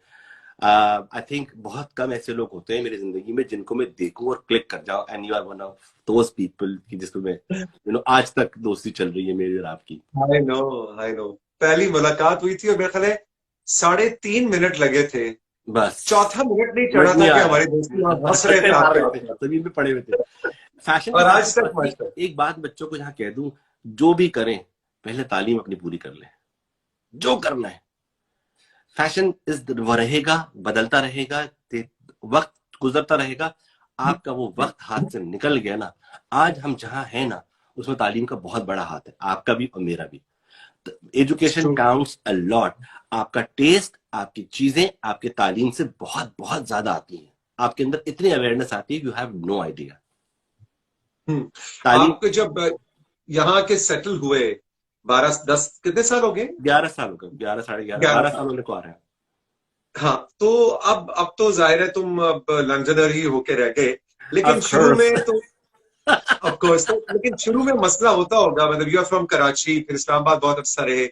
आई थिंक बहुत कम ऐसे लोग होते हैं मेरी जिंदगी में जिनको मैं देखूं और क्लिक कर जाऊं, and you are one of those people की जिसको मैं आज तक दोस्ती चल रही है मेरी और आपकी। I know, I know. पहली मुलाकात हुई थी और मेरे ख्याल है 3.5 मिनट लगे थे। बस चौथा मिनट नहीं चढ़ा मिनट नहीं था कि आया, हमारी दोस्ती वहां हंस रहे रट्टे थे मार आते रहे थे, आते। जमीन पे पड़े हुए थे। फैशन के और साथ आज तक साथ मस्त है। एक बात बच्चों को जहाँ कह दूं, जो भी करें पहले तालीम अपनी पूरी कर लें, जो करना है। फैशन इज वो रहेगा, बदलता रहेगा, वक्त गुजरता रहेगा। आपका वो वक्त हाथ से निकल गया ना, आज हम जहां हैं ना, उसमें तालीम का बहुत बड़ा हाथ है, आपका भी और मेरा भी। It's education true. Counts a lot. आपका टेस्ट, आपकी चीजें आपके तालीम से बहुत बहुत ज्यादा आती हैं। आपके अंदर इतनी अवेयरनेस आती है, यू हैव नो आइडिया। हम्म। तालीम, आप जब यहाँ के सेटल हुए, 12-10 कितने साल हो गए? 11 साल हो गए, 11 साढ़े 11 11 12 साल साल होने को आ रहा है। हाँ, तो अब तो जाहिर है तुम अब लंदनर ही होके रह गए, लेकिन ऑफ शुरू कोर्स। में तो ऑफ कोर्स, तो लेकिन शुरू में मसला होता होगा, मतलब यू आर फ्रॉम कराची, फिर इस्लामाबाद बहुत अच्छा रहे,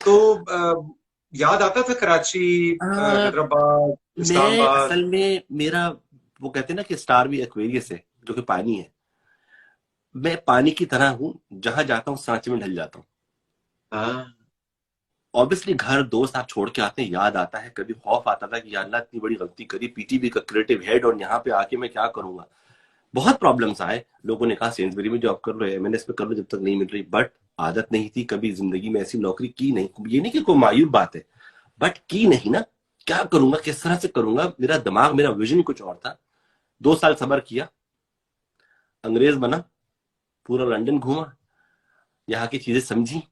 तो याद आता था कराची, हैदराबाद, मैं इस्लामाबाद? असल में मेरा, वो कहते हैं ना कि स्टार भी एक्वेरियस है जो कि पानी है। मैं पानी की तरह हूं, जहां जाता हूँ सांचे में ढल जाता हूँ। हाँ। ऑब्वियसली घर दोस्त आप छोड़ के आते हैं, याद आता है, कभी खौफ आता था कि यार अल्लाह इतनी बड़ी गलती करी, पीटीबी का क्रिएटिव हेड, और यहाँ पे आके मैं क्या करूंगा। बहुत प्रॉब्लम्स आए, लोगों ने कहा सेंसबरी में जॉब कर लो, एमएनएस पे कर लो जब तक नहीं मिल रही, बट आदत नहीं थी, कभी जिंदगी में ऐसी नौकरी की नहीं। ये नहीं कि कोई मायूब बात है, बट की नहीं ना, क्या करूंगा, किस तरह से करूंगा। मेरा दिमाग, मेरा विजन कुछ और था। 2 साल सबर किया, अंग्रेज बना, पूरा लंदन घूमा, यहाँ की चीजें समझी,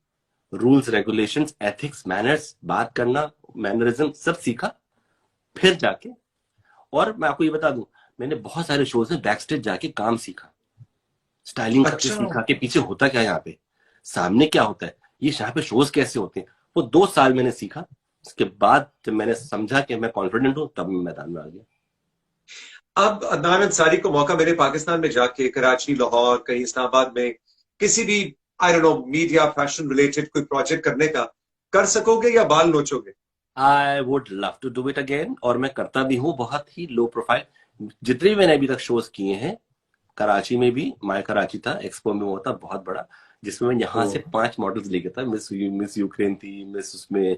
रूल्स रेगुलेशंस एथिक्स मैनर्स, बात करना, मैनरिज्म सब सीखा, फिर जाके। और मैं आपको ये बता दूं, मैंने बहुत सारे शोज में बैक स्टेज जाके काम सीखा, स्टाइलिंग करके अच्छा। सीखा कि पीछे होता क्या है, यहाँ पे सामने क्या होता है, ये यहाँ पे शोज कैसे होते हैं। वो 2 साल मैंने सीखा। उसके बाद जब मैंने समझा कि मैं कॉन्फिडेंट हूं, तब मैं मैदान में आ गया। अब अदनान अंसारी को मौका मिले पाकिस्तान में जाके, कराची, लाहौर, कहीं इस्लामाबाद में किसी भी, I don't know, media fashion related कोई प्रोजेक्ट करने का, कर सकोगे या बाल नोचोगे? I would love to do it again, और मैं करता भी हूँ, बहुत ही लो प्रोफाइल। जितने भी मैंने अभी तक शोज किए हैं, कराची में भी, माय कराची था, एक्सपो में हुआ था बहुत बड़ा, जिसमें मैं यहाँ से 5 मॉडल्स लेके था। मिस यूक्रेन थी, मिस उसमें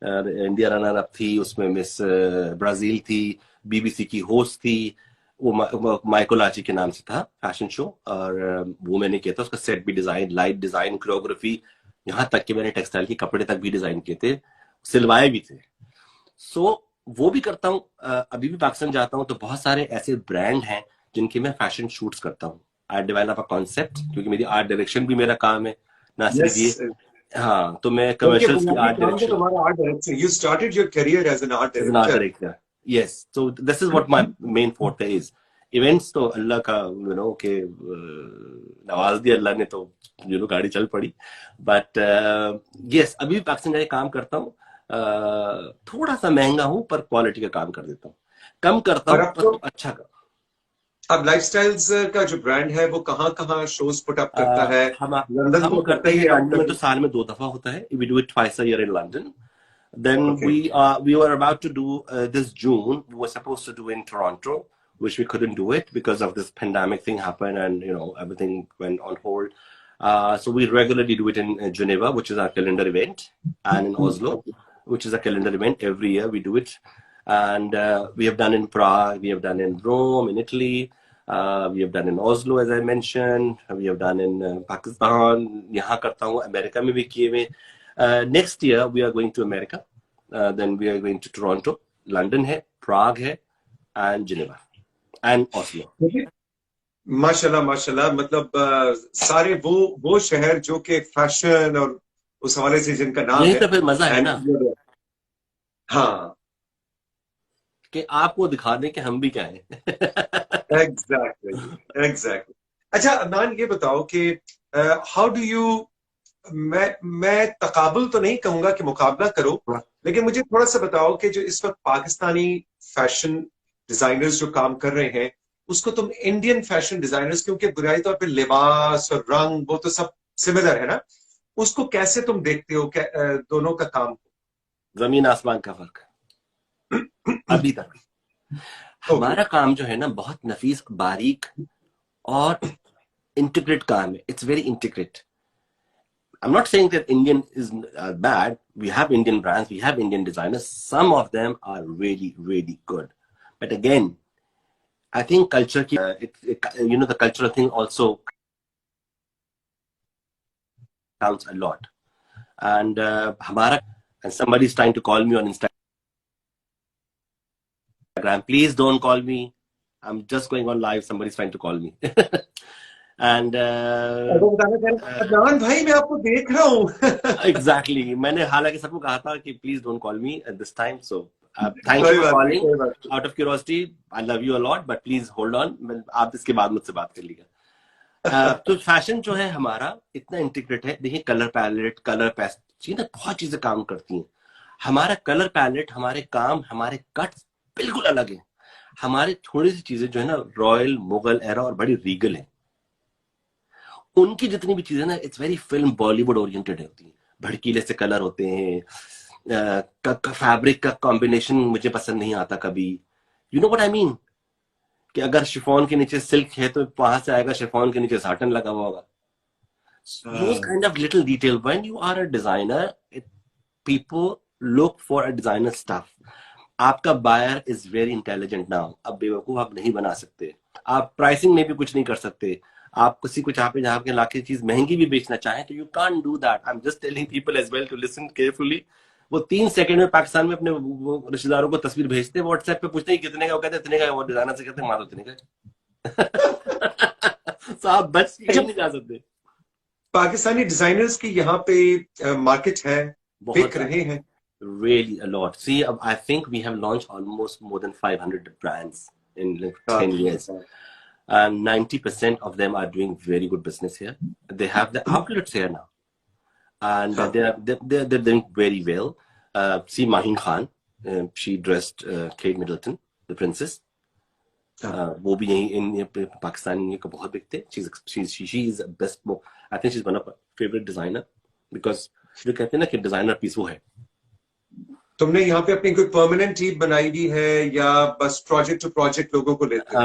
इंडिया रनर अप थी, उसमें मिस ब्राजील थी, बीबीसी की होस्ट थी। वो माइकोलाची के नाम से था फैशन शो, और वो मैंने किया था। उसका सेट भी डिजाइन, लाइट डिजाइन, कोरियोग्राफी, यहाँ तक कि मैंने टेक्सटाइल के कपड़े तक भी डिजाइन किए थे, सिलवाए भी थे। सो वो भी करता हूँ। अभी भी पाकिस्तान जाता हूँ तो बहुत सारे ऐसे ब्रांड हैं जिनके मैं फैशन शूट्स करता हूँ। आई डेवलप अ कॉन्सेप्ट, क्योंकि मेरी आर्ट डायरेक्शन भी मेरा काम है, ना सिर्फ ये। यस, हाँ, तो मैं क्योंकि कमर्शियल्स की बुनियादी आर्ट काम तो डायरेक्शन तुम्हारा art director, you started your career as an art as an art director. Director. Yes, so this is what my main forte is. Events तो अल्लाह का के नवाज दिया अल्लाह ने, तो गाड़ी चल पड़ी। बट यस, अभी भी पाकिस्तान जाके काम करता हूँ। थोड़ा सा महंगा हूँ पर क्वालिटी का काम कर देता हूँ, कम करता और हूँ अब पर तो, अच्छा कर। अब लाइफस्टाइल्स का जो ब्रांड है वो कहाँ कहाँ शोज पुट अप करता है? हम लंदन हम तो करता करते ही हैं है अब लंदन में, तो तक। साल में 2 दफा होता है। We do it twice a year in London. Then okay, we were about to do this June. We were supposed to do in Toronto, which we couldn't do it because of this pandemic thing happened, and everything went on hold. So we regularly do it in Geneva, which is our calendar event, and in Oslo, which is a calendar event. Every year we do it, and we have done in Prague, we have done in Rome, in Italy. We have done in Oslo, as I mentioned. We have done in Pakistan. यहाँ करता हूँ, America में भी किए हुए। Next year we are going to America. Then we are going to Toronto, London है, Prague है, and Geneva and Oslo. माशाल्लाह माशाल्लाह। मतलब सारे वो शहर जो कि फैशन और उस हवाले से जिनका नाम यही है। तो फिर मजा है ना, एंड हाँ, कि आपको दिखा दें कि हम भी क्या है। Exactly exactly. अच्छा अदनान, ये बताओ कि हाउ डू यू, मैं तकाबुल तो नहीं कहूंगा कि मुकाबला करो, लेकिन मुझे थोड़ा सा बताओ कि जो इस वक्त पाकिस्तानी फैशन डिजाइनर्स जो काम कर रहे हैं, उसको तुम इंडियन फैशन डिजाइनर्स, क्योंकि बुनियादी तौर पे लिबास और रंग वो तो सब सिमिलर है ना, उसको कैसे तुम देखते हो दोनों का काम? जमीन आसमान का फर्क अभी तक। ओके, हमारा काम जो है ना, बहुत नफीस, बारीक और इंटीग्रेट काम है। It's very integrate. I'm not saying that Indian is bad. We have Indian brands, we have Indian designers. Some of them are really, really good. But again, I think culture, the cultural thing also counts a lot. And and somebody's trying to call me on Instagram. Please don't call me. I'm just going on live. Somebody's trying to call me. And तो बताना चाह रहे अदनान भाई मैं आपको देख रहा हूँ। exactly. मैंने हालांकि सबको कहा था कि please don't call me at this time. So thank you कोई for बात नहीं, calling. कोई बात नहीं। Out of curiosity, I love you a lot, but please hold on. आप इसके बाद मुझसे बात कर लीजिएगा। तो फैशन जो है हमारा इतना इंटीग्रेट है। देखिए, कलर पैलेट, कलर पैलेट ना, बहुत चीजें काम करती हैं। हमारा कलर पैलेट, हमारे काम, हमारे कट्स बिल्कुल अलग है। हमारे थोड़ी सी चीजें जो है ना, रॉयल, मुगल एरा और बड़ी रीगल है। उनकी जितनी भी चीजें ना, it's very film Bollywood oriented होती है। भड़कीले से कलर होते हैं, फैब्रिक का कॉम्बिनेशन मुझे पसंद नहीं आता कभी। You know what I mean, कि अगर शिफॉन के नीचे सिल्क है तो वहां से आएगा शिफॉन के नीचे साटन लगा हुआ होगा। Those kind of little detail. When you are a designer, people look for a designer stuff. आपका buyer is very intelligent now. अब बेवकूफ आप नहीं बना सकते। आप प्राइसिंग में भी कुछ नहीं कर सकते। आप किसी को जहाँ पे लाके चीज महंगी भी बेचना चाहें तो you can't do that. I am just telling people as well to listen carefully. वो 3 सेकंड में पाकिस्तान में अपने वो रिश्तेदारों को तस्वीर भेजते, व्हाट्सएप पे पूछते हैं कितने का, वो कहते इतने का। वो डिजाइनर से कहते हैं मारो इतने का। तो आप बच अच्छा, कहीं नहीं जा सकते। पाकिस्तानी डिजाइनर्स की यहाँ पे मार्केट है, बहुत बिक रहे हैं? really a lot. See, I think we have launched almost more than 500 brands in like 10 years. And 90% of them are doing very good business here. They have the outlets here now. And they're doing very well. See Mahin Khan, she dressed Kate Middleton, the princess. वो भी यहीं इन पाकिस्तानी को बहुत बिकते। She is the best. I think she's one of my favorite designer because जो कहते हैं ना कि डिजाइनर पीस वो है। तुमने यहाँ पे अपनी कोई परमानेंट टीम बनाई हुई है या बस प्रोजेक्ट टू प्रोजेक्ट लोगों को लेते हो?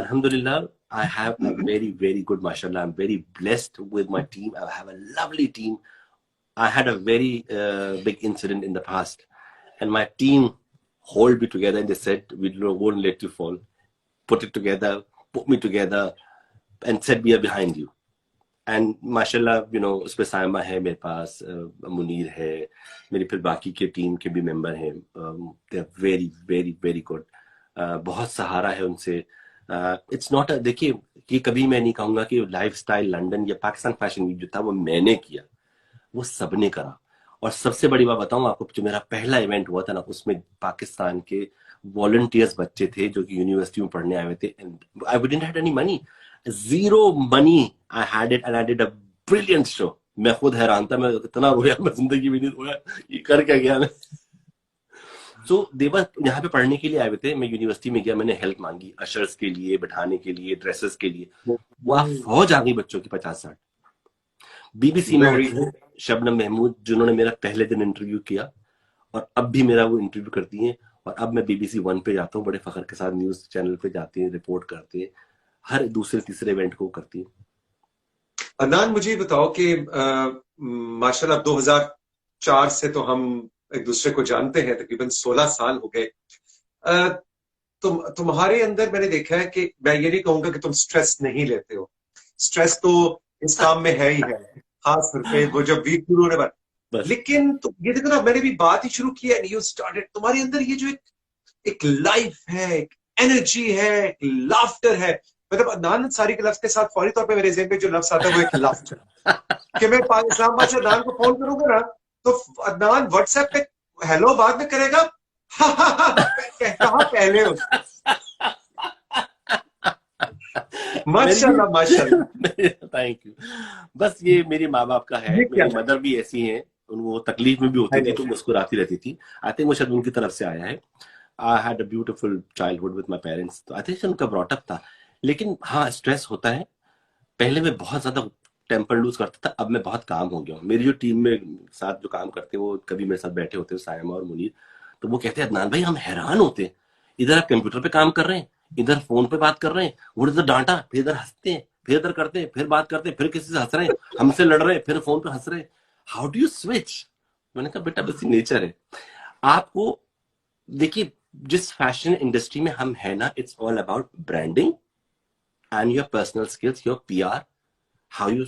Alhamdulillah, I have a very, very good, mashallah. I'm very blessed with my team. I have a lovely team. I had a very big incident in the past, and my team hold me together and they said, we won't let you fall. Put it together, put me together, and said, we are behind you. And माशाल्लाह उस पे सायमा है मेरे पास, मुनीर है, मेरी फिर बाकी के टीम के भी मेंबर हैं, they are very very very good, बहुत सहारा है उनसे। इट्स नॉट देखिए कि कभी मैं नहीं कहूंगा कि लाइफस्टाइल लंदन या पाकिस्तान फैशन वीक जो था वो मैंने किया, वो सबने करा। और सबसे बड़ी बात बताऊं आपको, जो मेरा पहला इवेंट हुआ था ना, उसमें पाकिस्तान के वॉलंटियर्स बच्चे थे जो कि यूनिवर्सिटी में पढ़ने आए हुए थे, and I didn't have any money, zero money, I had it and I did a brilliant show. मैं खुद हैरान था, मैं इतना रोया, मैं जिंदगी में नहीं रोया, ये कर क्या गया मैं। सो देवर यहाँ पे पढ़ने के लिए आए हुए थे, मैं यूनिवर्सिटी में गया, मैंने हेल्प मांगी अशर्स के लिए, बैठाने के लिए, ड्रेसेस के लिए, वो फौज आ गई बच्चों की 50-60। बीबीसी में होती है शबनम महमूद, जिन्होंने मेरा पहले दिन इंटरव्यू किया और अब भी मेरा वो इंटरव्यू करती हैं, और अब मैं BBC 1 पे जाता हूँ, बड़े फखर के साथ न्यूज चैनल पे जाती है, रिपोर्ट करती है, हर दूसरे तीसरे इवेंट को करती है। अदनान, मुझे बताओ कि माशाल्लाह 2004 से तो हम एक दूसरे को जानते हैं, तकरीबन 16 साल हो गए। तुम्हारे अंदर मैंने देखा है कि मैं ये नहीं कहूंगा कि तुम स्ट्रेस नहीं लेते हो, स्ट्रेस तो इस काम में है ही है, खास करके वो जब वीक शुरू होने पर। लेकिन तो ये देखो ना, मैंने भी बात ही शुरू की है, यू स्टार्टेड, तुम्हारे अंदर ये जो एक लाइफ है, एक एनर्जी है, एक लाफ्टर है। मतलब अदनान अंसारी के लफ्ज के साथ फौरी तौर पे मेरे ज़हन में जो लफ्ज आता है वो एक लाफ्टर। कि मैं इस्लामाबाद से अदनान को फोन करूंगा ना, तो अदनान व्हाट्सएप पे हेलो बाद में करेगा, कहा पहले हो। माशाल्लाह माशाल्लाह, थैंक यू। बस ये मेरे माँ बाप का है, मेरी मदर भी ऐसी है, उनको तकलीफ में भी होती थी तो मुस्कुराती रहती थी। आई थिंक वो शायद उनकी तरफ से आया है। I had a beautiful childhood with my parents, तो आई थिंक उनका ब्रॉटअप था। लेकिन हाँ, स्ट्रेस होता है। पहले मैं बहुत ज्यादा टेम्पर लूज करता था, अब मैं बहुत काम हो गया हूँ। मेरी जो टीम में साथ जो काम करते हैं वो कभी मेरे साथ बैठे होते हैं, सायमा और मुनीर, तो वो कहते हैं अदनान भाई हम हैरान होते हैं, इधर आप कंप्यूटर पे काम कर रहे हैं, इधर फोन पे बात कर रहे हैं, वो इधर डांटा, फिर इधर हंसते हैं, फिर इधर करते हैं, फिर बात करते हैं, फिर किसी से हंस रहे हैं, हमसे लड़ रहे हैं, फिर फोन पे हंस रहे हैं, हाउ डू यू स्विच। मैंने कहा बेटा बस नेचर है। आपको देखिए, जिस फैशन इंडस्ट्री में हम है ना, it's all about branding and your personal skills, your PR, how you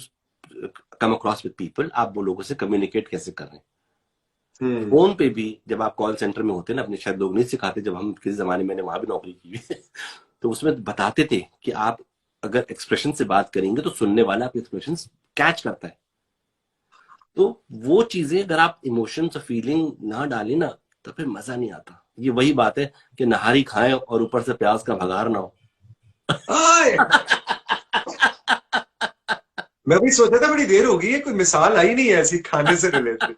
come across with people, आप वो लोगों से कम्युनिकेट कैसे कर रहे हैं। फोन पे भी जब आप कॉल सेंटर में होते हैं ना, अपने शायद लोग नहीं सिखाते, जब हम किसी जमाने मैंने वहां भी नौकरी की तो उसमें बताते थे कि आप अगर एक्सप्रेशन से बात करेंगे तो सुनने वाला आपके एक्सप्रेशन कैच करता है। तो वो चीजें अगर आप इमोशंस और फीलिंग ना डालें ना, तो फिर मजा नहीं आता। ये वही बात है कि नहारी खाएं और ऊपर से प्याज का भगार ना हो। मैं भी सोचा था बड़ी देर हो गई है, कोई मिसाल आई नहीं है ऐसी खाने से रिलेटेड।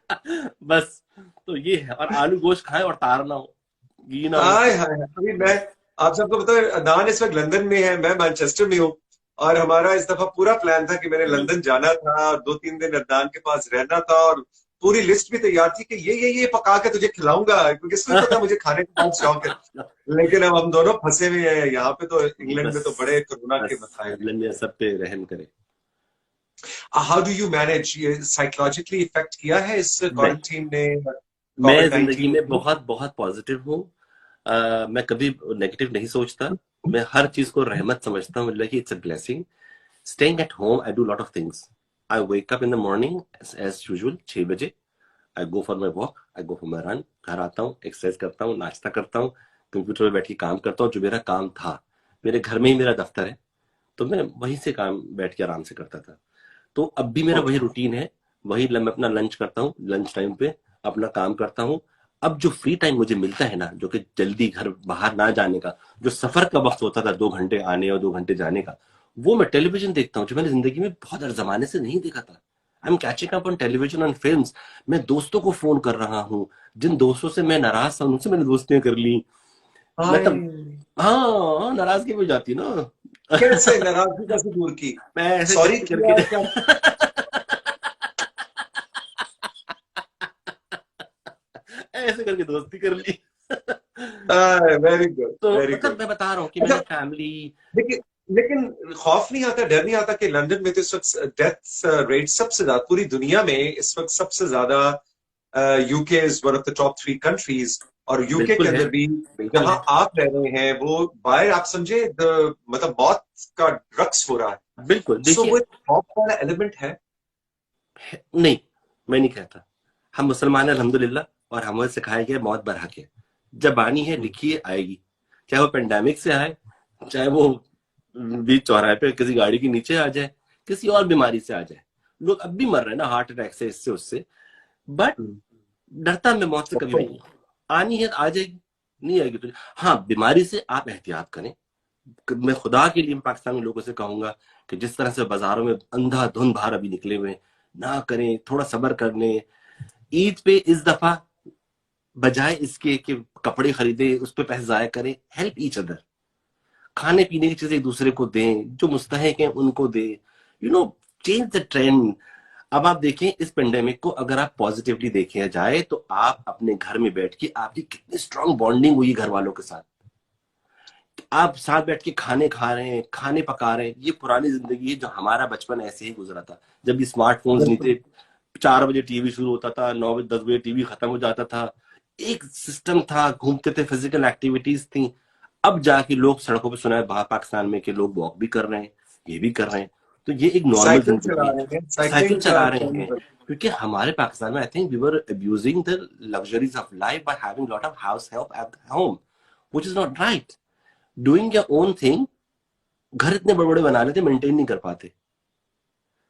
बस तो ये है, और आलू गोश्त खाएं और तार ना हो, घी ना हो। अभी मैं आप सबको पता है, अदनान इस वक्त लंदन में है, मैं मैनचेस्टर में हूँ, और हमारा इस दफा पूरा प्लान था कि मैंने लंदन जाना था और 2-3 दिन अदनान के पास रहना था, और पूरी लिस्ट भी तैयार थी कि ये पका के तुझे खिलाऊंगा, क्योंकि इसको पता मुझे खाने का बहुत शौक है। लेकिन अब हम दोनों फंसे हुए हैं यहाँ पे, तो इंग्लैंड में तो बड़े कोरोना के मसाइल, सब पे रहम करे। हाउ डू यू मैनेज, ये साइकोलॉजिकली इफेक्ट किया है इस क्वारंटीन ने? मैं जिंदगी में बहुत बहुत पॉजिटिव हूँ। मैं कभी नेगेटिव नहीं सोचता, मैं हर चीज को रहमत समझता हूँ, like it's a blessing. Staying at home, I do a lot of things. I wake up in the morning as usual 6 बजे, I go for my walk, I go for my run, घर आता हूँ, exercise करता हूँ, नाश्ता करता हूँ, computer पे बैठ के काम करता हूँ। जो मेरा काम था, मेरे घर में ही मेरा दफ्तर है, तो मैं वहीं से काम बैठ के आराम से करता था। तो अब भी मेरा वही रूटीन है, वही मैं अपना लंच करता हूँ, लंच टाइम पे अपना काम करता हूँ। अब जो फ्री टाइम मुझे मिलता है ना, जो कि जल्दी घर बाहर ना जाने का, जो सफर का वक्त होता था 2 घंटे आने और 2 घंटे जाने का, वो मैं टेलीविजन देखता हूँ, जो मैंने जिंदगी में बहुत जमाने से नहीं देखा था। I am catching up on television and films. मैं दोस्तों को फोन कर रहा हूँ, जिन दोस्तों से मैं नाराज था उनसे मैंने दोस्तियां कर ली। मतलब हाँ, नाराजगी हो जाती ना। कैसे नाराजगी कैसे दूर की? मैं ऐसे सॉरी करके ऐसे करके दोस्ती कर ली। वेरी गुड, तो वेरी मतलब गुड। मैं बता रहा हूँ कि मेरे फैमिली, लेकिन खौफ नहीं आता, डर नहीं आता कि लंदन में तो इस वक्त डेथ रेट सबसे ज्यादा पूरी दुनिया में इस वक्त सबसे ज्यादा, UK is one of the top 3 countries, और यूके के बिल्कुल है, अंदर भी बिल्कुल जहां है, आप रह रहे हैं वो बाहर आप समझे मतलब मौत का रक्स हो रहा है। बिल्कुल। सो वो देखिए, एक खौफ वाला एलिमेंट है। नहीं, मैं नहीं कहता। हम मुसलमान हैं अल्हम्दुलिल्लाह, और हमें सिखाया गया मौत बर हक है। जब आनी है लिखिए, आएगी। चाहे वो पेंडेमिक से आए, चाहे वो बीच चौराहे पे किसी गाड़ी के नीचे आ जाए, किसी और बीमारी से आ जाए। लोग अब भी मर रहे हैं ना, हार्ट अटैक से, इससे उससे। बट डरता मैं मौत से कभी भी नहीं हूं। आनी है तो आ जाएगी, नहीं आएगी तो। हाँ, बीमारी से आप एहतियात करें। मैं खुदा के लिए पाकिस्तानी लोगों से कहूंगा कि जिस तरह से बाजारों में अंधाधुंध बाहर अभी निकले हुए हैं, ना करें, थोड़ा सब्र कर लें। ईद पे इस दफा बजाय इसके कि कपड़े खरीदे, उस पर पैसे जाया करें, हेल्प ईच अदर। खाने पीने की चीजें एक दूसरे को दें, जो मुस्तहिक हैं उनको दें। You know, change the trend. अब आप देखें इस पेंडेमिक को, अगर आप पॉजिटिवली देखे जाए तो आप अपने घर में बैठ के आपकी कितनी स्ट्रांग बॉन्डिंग हुई घर वालों के साथ। आप साथ बैठ के खाने खा रहे हैं, खाने पका रहे हैं। ये पुरानी जिंदगी है, जो हमारा बचपन ऐसे ही गुजरा था, जब भी स्मार्टफोन्स नहीं थे। 4 बजे टीवी शुरू होता था, 9 बजे 10 बजे टीवी खत्म हो जाता था। एक सिस्टम था, घूमते थे, फिजिकल एक्टिविटीज थी। अब जाके लोग सड़कों पे, सुना है बाहर पाकिस्तान में कि लोग वॉक भी कर रहे हैं, ये भी कर रहे हैं। तो ये एक नॉर्मल साइकिल जिंदगी चला है। रहे हैं, साइकिल साइकिलिंग का चला रहे हैं, ट्रेंड। क्योंकि हमारे पाकिस्तान में I think we were abusing the luxuries of life by having lot of house help at home, which is not right. Doing your own thing. घर इतने बड़े बड़े बना लेते, मेंटेन नहीं कर पाते,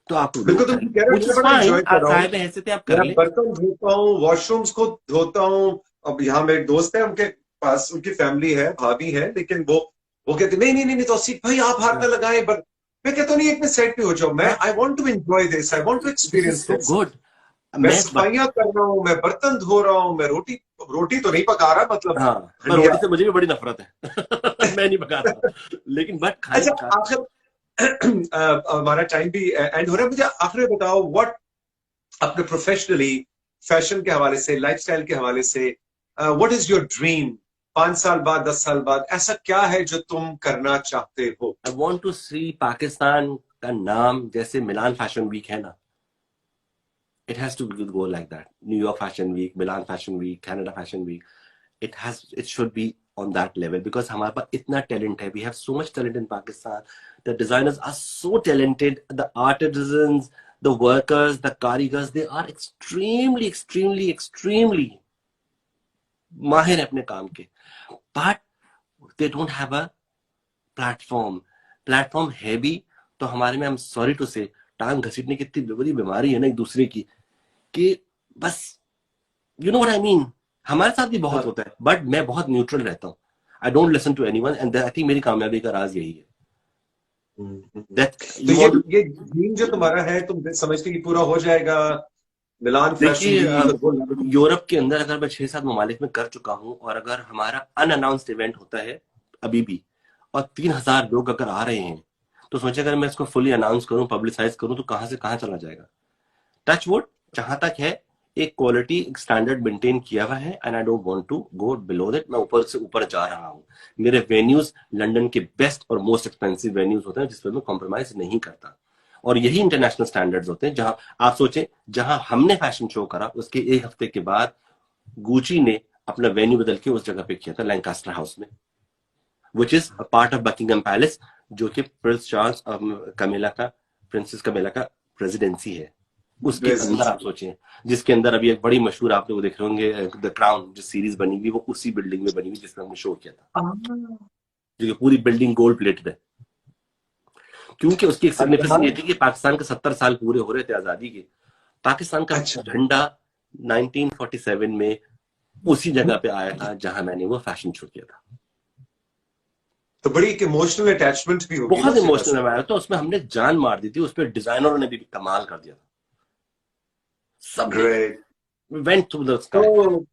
तो आप वो बिल्कुल तुम करें, कह रहे हो, व्हिच मैं इज बड़ा फाइन। एंजॉय कर आप रहा हूँ। साहिब हैसियत आप कर मैं ले। बर्तन धोता हूँ, वॉशरूम्स को धोता हूँ। अब यहाँ मेरे दोस्त है, उनके पास उनकी फैमिली है, भाभी है, लेकिन वो कहते नहीं नहीं नहीं नहीं, तो आसिफ भाई आप हाथ हाँ, ना लगाएं। बट मैं कहता हूँ नहीं, एक मिनट साइड पे हो जाओ, मैं हाँ, I want to enjoy this, I want to this is experience so this. Good. मैं मैं सफाइयां कर रहा हूँ, मैं बर्तन धो रहा हूँ, मैं रोटी रोटी तो नहीं पका रहा, मतलब हाँ, पर हंडिया। रोटी से मुझे भी बड़ी नफरत है। मैं नहीं पकाता, लेकिन बट खाने अच्छा, खा। आखिर हमारा टाइम भी एंड हो रहा है। मुझे आखिर बताओ, व्हाट अपने प्रोफेशनली, फैशन के हवाले से, लाइफस्टाइल के हवाले से, व्हाट इज योर ड्रीम? 5 साल बाद, 10 साल बाद ऐसा क्या है जो तुम करना चाहते हो? आई वांट टू सी पाकिस्तान का नाम, जैसे मिलान फैशन वीक है ना, it has to go like that. New York Fashion Week, Milan Fashion Week, Canada Fashion Week. It should be on that level, because हमारे पास इतना talent है. We have so much talent in Pakistan. The designers are so talented. The artisans, the workers, the karigars, they are extremely, extremely, extremely माहिर है अपने काम के. But they don't have a platform. Platform है भी तो हमारे में, हम सॉरी टू से, टांग घसीटने की इतनी बड़ी बीमारी है ना एक दूसरे की, कि बस, you know what I mean. हमारे साथ भी बहुत होता है, बट मैं बहुत न्यूट्रल रहता हूँ. I don't listen to anyone, and I think मेरी कामयाबी का राज यही है. दैट तो यू वांट. ये ड्रीम जो तुम्हारा है, तुम समझते कि पूरा हो जाएगा? मिलान फैशन देखिए, वीक यूरोप के अंदर अगर मैं 6-7 ममालिक में कर चुका हूँ, और अगर हमारा अनअनाउंस्ड इवेंट होता है अभी भी, और 3,000 लोग अगर आ रहे हैं, तो सोचे अगर मैं इसको फुली अनाउंस करूं, पब्लिसाइज करूं, तो कहां से कहां चला जाएगा. टच वुड, जहां तक है, एक क्वालिटी, एक स्टैंडर्ड मेंटेन किया हुआ है, and I don't want to go below that. मैं ऊपर से ऊपर जा रहा हूँ. मेरे वेन्यूज लंदन के बेस्ट और मोस्ट एक्सपेंसिव वेन्यूज होते हैं, जिस पर मैं कॉम्प्रोमाइज नहीं करता. और यही इंटरनेशनल स्टैंडर्ड्स होते हैं. जहां आप सोचें, जहां हमने फैशन शो करा, उसके एक हफ्ते के बाद गुची ने अपना वेन्यू बदल के उस जगह पे किया था, लैंकास्टर हाउस में, which is a part of Buckingham palace, जो कि प्रिंस चार्ल्स कमेला का, प्रिंसेस कमेला का प्रेसिडेंसी है. उसके अंदर आप सोचें, जिसके अंदर अभी एक बड़ी मशहूर, आप लोग देख रहे होंगे, द क्राउन जो सीरीज बनी हुई, वो उसी बिल्डिंग में बनी हुई जिसमें हमने शो किया था, जो कि पूरी बिल्डिंग गोल्ड प्लेटेड है. क्योंकि उसकी एक सिग्निफिकेंस ये थी कि पाकिस्तान के 70 साल पूरे हो रहे थे आजादी के. पाकिस्तान का अच्छा, झंडा 1947 में उसी जगह पे आया था जहां मैंने वो फैशन शो किया था. तो बड़ी एक इमोशनल अटैचमेंट भी होगी ना बहुत उस जगह से। इमोशनल आया, तो उसमें हमने जान मार दी थी. उस पर डिजाइनरों ने भी कमाल कर दिया था, सबने. Great. Went through the sky. तो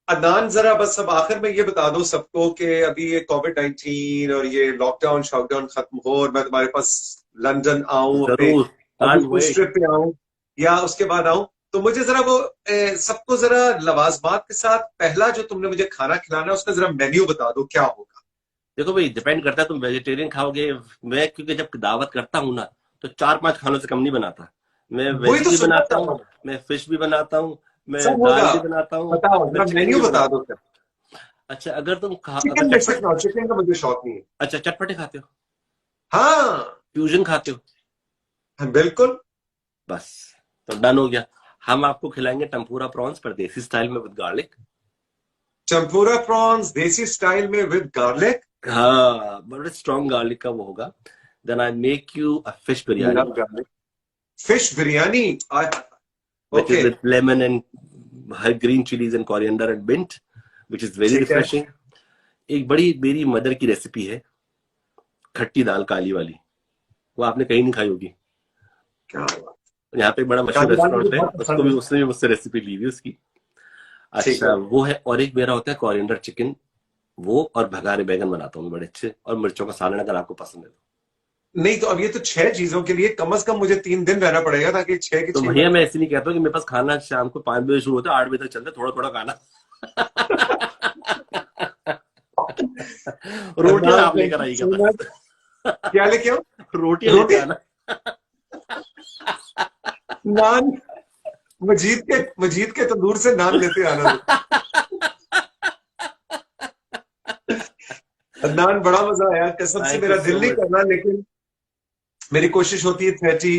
अदनान, जरा बस अब आखिर में ये बता दो सबको कि अभी ये कोविड-19 और ये लॉकडाउन शॉकडाउन खत्म हो, और मैं तुम्हारे पास लंदन आऊं, अपने जरूर, अभी कांट उस वेट. ट्रिप पे आऊं या उसके बाद आऊं, तो मुझे जरा वो सबको जरा लवाजमात के साथ पहला जो तुमने मुझे खाना खिलाना है उसका जरा मेन्यू बता दो, क्या होगा? देखो भाई, डिपेंड करता है तुम वेजिटेरियन खाओगे. मैं क्योंकि जब दावत करता हूँ ना, तो 4-5 खानों से कम नहीं बनाता. मैं वही वेज तो भी सुनना बनाता चाहता हूँ, हूँ। मैं फिश भी बनाता हूँ, मैं सब दाल होगा, भी बनाता हूँ, बताओ मैं जरा चिकन मेन्यू भी बता बनाता दो हूँ. फिर। अच्छा, अगर तुम चिकन अगर में से चटपट, खाओ, चिकन का मुझे शौक नहीं है। अच्छा चटपटे खाते हो, हाँ फ्यूजन खाते हो, बिल्कुल। बस तो डन हो गया। हम आपको खिलाएंगे टम्पूरा प्रॉन्स पर देसी स्टाइल में with garlic. Tempura prawns desi style में विद गार्लिक। हाँ, बड़े स्ट्रॉन्ग गार्लिक का वो होगा। Then I make you a fish biryani love garlic. Fish biryani. which is okay. with lemon and green chilies and coriander and mint, which is very ठीक है। refreshing। एक बड़ी मेरी मदर की रेसिपी है, खट्टी दाल काली वाली, वो आपने कहीं नहीं खाई होगी। क्या बात। यहाँ पे एक बड़ा मशहूर काली दाल मुझे रेस्टोरेंट है, बहुत उसको पसंद भी है। उसने भी मुझसे रेसिपी ली हुई उसकी। ठीक है। अच्छा वो है, और एक मेरा होता है कोरिएंडर चिकन, वो और भगारे बैगन बनाता हूँ मैं बड़े अच्छे, और मिर्चों का सालन अगर आपको पसंद है तो। नहीं तो अब ये तो 6 चीजों के लिए कम से कम मुझे 3 दिन रहना पड़ेगा ताकि 6 की तो 6 भैया बन मैं जाए। ऐसे नहीं कहता हूँ कि मेरे पास खाना शाम को 5 बजे शुरू होता है, 8 बजे तक चलता है, थोड़ा थोड़ा खाना। रोटियां अदनान, आप थैंक लेकर यू आइएगा सो बस। मच। क्या लेके आओ? रोटियां लेते रोटी, आना। नान। मजीद के तंदूर से नान लेते आना तो। अदनान, बड़ा मजा आया कसम से। थैंक यू मेरा दिल सो नहीं मच। करना, लेकिन मेरी कोशिश होती है 30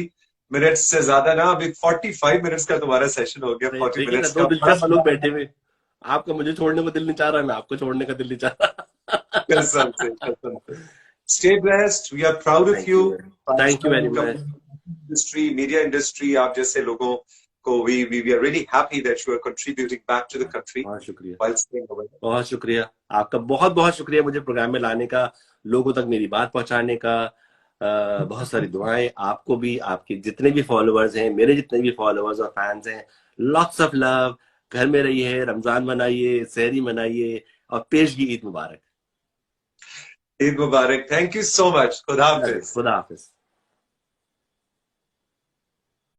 मिनट्स से ज्यादा ना। अभी 45 मिनट्स का तुम्हारा सेशन हो गया, फोर्टी देखिए ना, मिनट्स दो का। बड़ा दिलचस्प लोग मजा बैठे हुए। आपका मुझे छोड़ने को दिल नहीं चाह रहा, मैं आपको छोड़ने का दिल नहीं चाह आया कसम से, रहा। कसम से। Stay blessed, we are proud of thank you. You, thank you very Pakistan much. Industry, media industry, आप जैसे लोगों को we are really happy that you are contributing back to the country बहुत शुक्रिया, व्हाइल स्टेइंग ओवर। बहुत शुक्रिया। आपका बहुत बहुत शुक्रिया मुझे प्रोग्राम में लाने का, लोगों तक मेरी बात पहुंचाने का। बहुत सारी दुआएं आपको भी, आपके जितने भी फॉलोअर्स हैं, मेरे जितने भी फॉलोअर्स और फैंस हैं। Lots of love. घर में रहिए, रमजान मनाइए, सहरी मनाइए, और पेशगी ईद मुबारक। ईद मुबारक। Thank you so much. खुदा हाफिज। खुदा हाफिज।